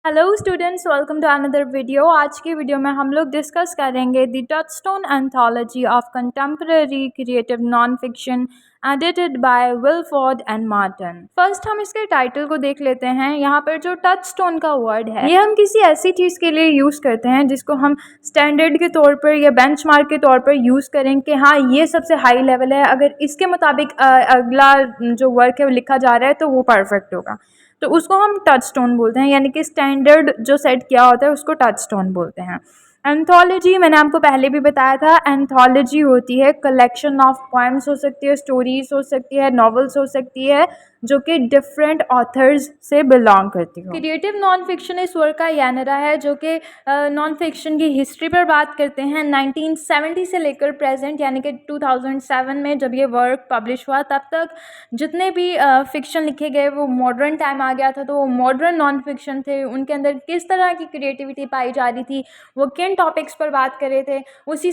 Hello students, welcome to another video. आज की video में हम लोग डिस्कस करेंगे the Touchstone anthology of contemporary creative non fiction edited by Wilford and Martin. First हम इसके टाइटल को देख लेते हैं। यहाँ पर जो टचस्टोन का वर्ड है, ये हम किसी ऐसी चीज़ के लिए यूज़ करते हैं जिसको हम स्टैंडर्ड के तौर पर या बेंचमार्क के तौर पर यूज़ करें कि हाँ ये सबसे हाई लेवल है, अगर इसके मुताबिक अगला जो वर्क है वो लिखा जा रहा है तो वो परफेक्ट होगा, तो उसको हम टच स्टोन बोलते हैं। यानी कि स्टैंडर्ड जो सेट किया होता है उसको टच स्टोन बोलते हैं। एंथोलॉजी मैंने आपको पहले भी बताया था, एंथोलॉजी होती है कलेक्शन ऑफ पोएम्स, हो सकती है स्टोरीज, हो सकती है नॉवेल्स, हो सकती है जो कि डिफरेंट ऑथर्स से बिलोंग करती हो। क्रिएटिव नॉन फिक्शन इस वर्क का यानरा है जो कि नॉन फिक्शन की हिस्ट्री पर बात करते हैं। 1970 से लेकर प्रेजेंट यानी कि 2007 में जब ये वर्क पब्लिश हुआ तब तक जितने भी फिक्शन लिखे गए वो मॉडर्न टाइम आ गया था, तो वो मॉडर्न नॉन फिक्शन थे। उनके अंदर किस तरह की क्रिएटिविटी पाई जा रही थी, वो किन टॉपिक्स पर बात कर रहे थे, उसी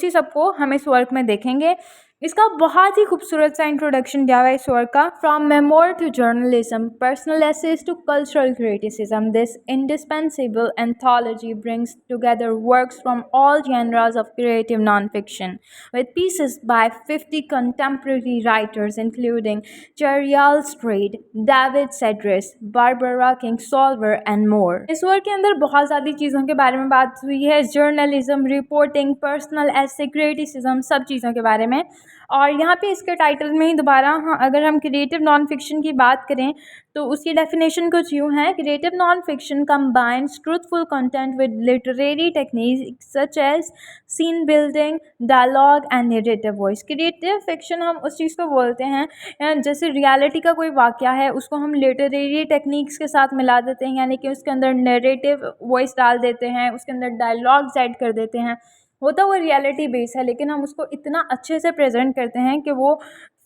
सब को हम इस वर्क में देखेंगे। इसका बहुत ही खूबसूरत सा इंट्रोडक्शन दिया हुआ है इस वर्क का। From memoir to journalism, personal essays to cultural criticism, this indispensable anthology brings together works from all genres of creative non-fiction, with pieces by 50 contemporary writers including Cheryl Strayed, David Sedaris, Barbara Kingsolver and more। इस work के अंदर बहुत सारी चीज़ों के बारे में बात हुई है, जर्नलिज्म, रिपोर्टिंग, पर्सनल एसे, क्रिटिसिज्म, सब चीज़ों के बारे में। और यहाँ पे इसके टाइटल में ही दोबारा अगर हम क्रिएटिव नॉन फिक्शन की बात करें तो उसकी डेफिनेशन कुछ यूँ है। Creative non fiction combines truthful content with literary technique such as scene building, dialogue and narrative voice. Creative fiction हम उस चीज़ को बोलते हैं जैसे रियलिटी का कोई वाक़या है उसको हम लिटरेरी टेक्निक्स के साथ मिला देते हैं, यानी कि उसके अंदर नैरेटिव वॉइस डाल देते हैं, उसके अंदर डायलॉग्स ऐड कर देते हैं। होता वो रियलिटी बेस है लेकिन हम उसको इतना अच्छे से प्रेजेंट करते हैं कि वो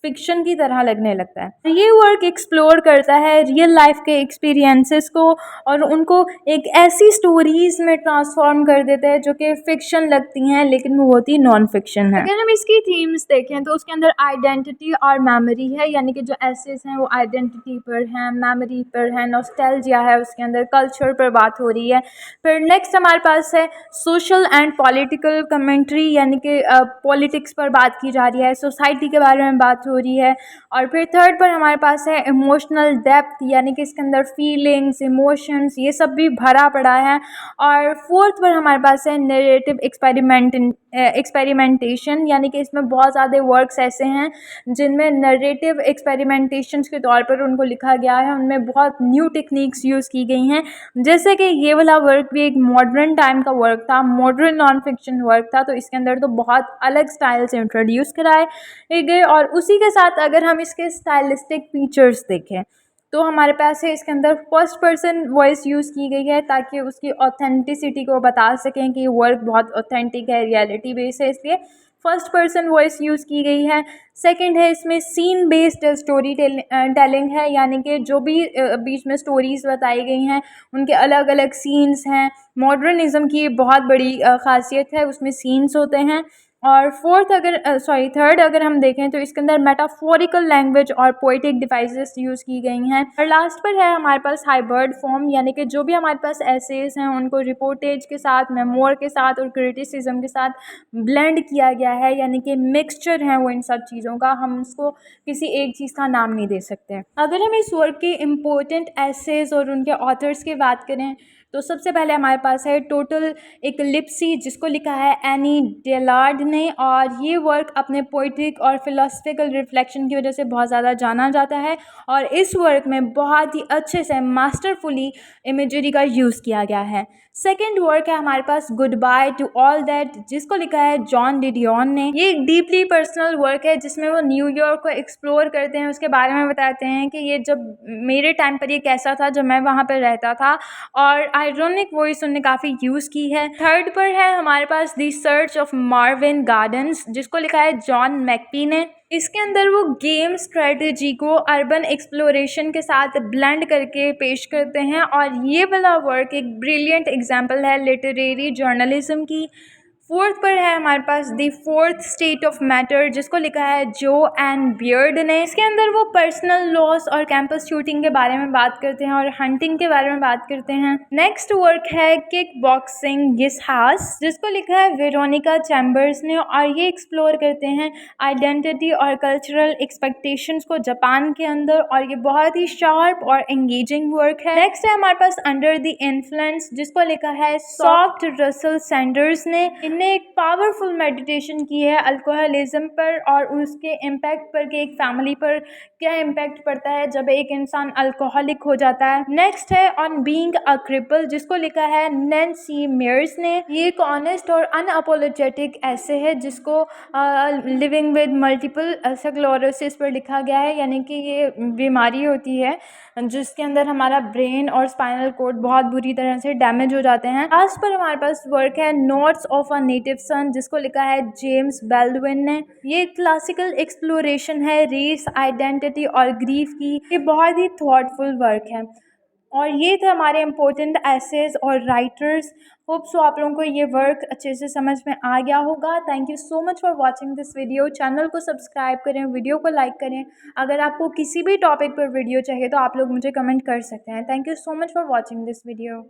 फिक्शन की तरह लगने लगता है। तो ये वर्क एक्सप्लोर करता है रियल लाइफ के एक्सपीरियंसेस को और उनको एक ऐसी स्टोरीज में ट्रांसफॉर्म कर देता है जो कि फिक्शन लगती हैं लेकिन वो होती नॉन फिक्शन है। अगर हम इसकी थीम्स देखें तो उसके अंदर आइडेंटिटी और मेमोरी है, यानी कि जो एसेस हैं वो आइडेंटिटी पर हैं, मेमोरी पर है, नॉस्टैल्जिया है, उसके अंदर कल्चर पर बात हो रही है। फिर नेक्स्ट हमारे पास है सोशल एंड पॉलिटिकल कमेंट्री, यानी कि पॉलिटिक्स पर बात की जा रही है, सोसाइटी के बारे में बात हो रही है। और फिर थर्ड पर हमारे पास है इमोशनल डेप्थ, यानी कि इसके अंदर फीलिंग्स, इमोशंस, ये सब भी भरा पड़ा है। और फोर्थ पर हमारे पास है नरेटिव एक्सपेरिमेंटेशन, यानी कि इसमें बहुत ज़्यादा वर्क्स ऐसे हैं जिनमें नरेटिव एक्सपेरिमेंटेशंस के तौर पर उनको लिखा गया है, उनमें बहुत न्यू टेक्निक्स यूज़ की गई हैं। जैसे कि ये वाला वर्क भी एक मॉडर्न टाइम का वर्क था, मॉडर्न नॉन फिक्शन वर्क था, तो इसके अंदर तो बहुत अलग स्टाइल से इंट्रोड्यूस कराए गए। और उसी के साथ अगर हम इसके स्टाइलिस्टिक फीचर्स देखें तो हमारे पास है इसके अंदर फर्स्ट पर्सन वॉइस यूज़ की गई है ताकि उसकी ऑथेंटिसिटी को बता सकें कि वर्क बहुत ऑथेंटिक है, रियलिटी बेस है, इसलिए फर्स्ट पर्सन वॉइस यूज़ की गई है। सेकंड है इसमें सीन बेस्ड स्टोरी टेलिंग है, यानी कि जो भी बीच में स्टोरीज़ बताई गई हैं उनके अलग अलग सीन्स हैं। मॉडर्निज़्म की बहुत बड़ी खासियत है, उसमें सीन्स होते हैं। और थर्ड अगर हम देखें तो इसके अंदर मेटाफोरिकल लैंग्वेज और पोएटिक डिवाइसेस यूज़ की गई हैं। और लास्ट पर है हमारे पास हाइब्रिड फॉर्म, यानी कि जो भी हमारे पास एसेस हैं उनको रिपोर्टेज के साथ, मेमोर के साथ और क्रिटिसिज्म के साथ ब्लेंड किया गया है, यानी कि मिक्सचर है वो इन सब चीज़ों का, हम उसको किसी एक चीज़ का नाम नहीं दे सकते। अगर हम इस वर्क के इम्पोर्टेंट एसेस और उनके ऑथर्स की बात करें तो सबसे पहले हमारे पास है टोटल इक्लिप्सी, जिसको लिखा है एनी डेलार्ड ने, और ये वर्क अपने पोइट्रिक और फिलोसफिकल रिफ्लेक्शन की वजह से बहुत ज़्यादा जाना जाता है। और इस वर्क में बहुत ही अच्छे से मास्टरफुली इमेजरी का यूज़ किया गया है। सेकेंड वर्क है हमारे पास goodbye to all that, जिसको लिखा है जॉन डिडियन ने। ये एक डीपली पर्सनल वर्क है जिसमें वो न्यूयॉर्क को एक्सप्लोर करते हैं, उसके बारे में बताते हैं कि ये जब मेरे टाइम पर ये कैसा था जब मैं वहाँ पर रहता था, और आयरॉनिक वॉइस उन्होंने काफ़ी यूज़ की है। थर्ड पर है हमारे पास the search of Marvin Gardens, जिसको लिखा है जॉन मैकपी ने। इसके अंदर वो गेम स्ट्रेटजी को अर्बन एक्सप्लोरेशन के साथ ब्लेंड करके पेश करते हैं, और ये वाला वर्क एक ब्रिलियंट एग्जाम्पल है लिटरेरी जर्नलिज्म की। फोर्थ पर है हमारे पास the fourth state of matter, जिसको लिखा है जो एन बियर्ड ने। इसके अंदर वो पर्सनल लॉस और कैंपस शूटिंग के बारे में बात करते हैं और हंटिंग के बारे में बात करते हैं। नेक्स्ट वर्क है किक बॉक्सिंग गिसहास, जिसको लिखा है वेरोनिका चैम्बर्स ने, और ये एक्सप्लोर करते हैं आइडेंटिटी और कल्चरल एक्सपेक्टेशंस को जापान के अंदर, और ये बहुत ही शार्प और एंगेजिंग वर्क है। नेक्स्ट है हमारे पास अंडर द इन्फ्लुएंस, जिसको लिखा है सॉफ्ट रसल सैंडर्स ने। इनने एक पावरफुल मेडिटेशन की है अल्कोहलिज्म पर और उसके इम्पैक्ट पर कि एक फैमिली पर क्या इम्पैक्ट पड़ता है जब एक इंसान अल्कोहलिक हो जाता है। नेक्स्ट है ऑन बीइंग अ क्रिपल, जिसको लिखा है नैन्सी मेयर्स ने। ये एक ऑनेस्ट और अनअपोलोजेटिक ऐसे है जिसको लिविंग विद मल्टीपल स्क्लेरोसिस पर लिखा गया है, यानी कि ये बीमारी होती है जिसके अंदर हमारा ब्रेन और स्पाइनल कोड बहुत बुरी तरह से डैमेज हो जाते हैं। लास्ट पर हमारे पास वर्क है नोट्स ऑफ अ नेटिव सन, जिसको लिखा है जेम्स बेल्डविन ने। ये क्लासिकल एक्सप्लोरेशन है रेस, आइडेंटिटी और ग्रीफ की। ये बहुत ही थॉटफुल वर्क है। और ये थे हमारे इम्पोर्टेंट एसेज और राइटर्स। होप सो आप लोगों को ये वर्क अच्छे से समझ में आ गया होगा। Thank you so much for watching this video. Channel को सब्सक्राइब करें, वीडियो को लाइक करें। अगर आपको किसी भी टॉपिक पर वीडियो चाहिए तो आप लोग मुझे कमेंट कर सकते हैं। Thank you so much for watching this video.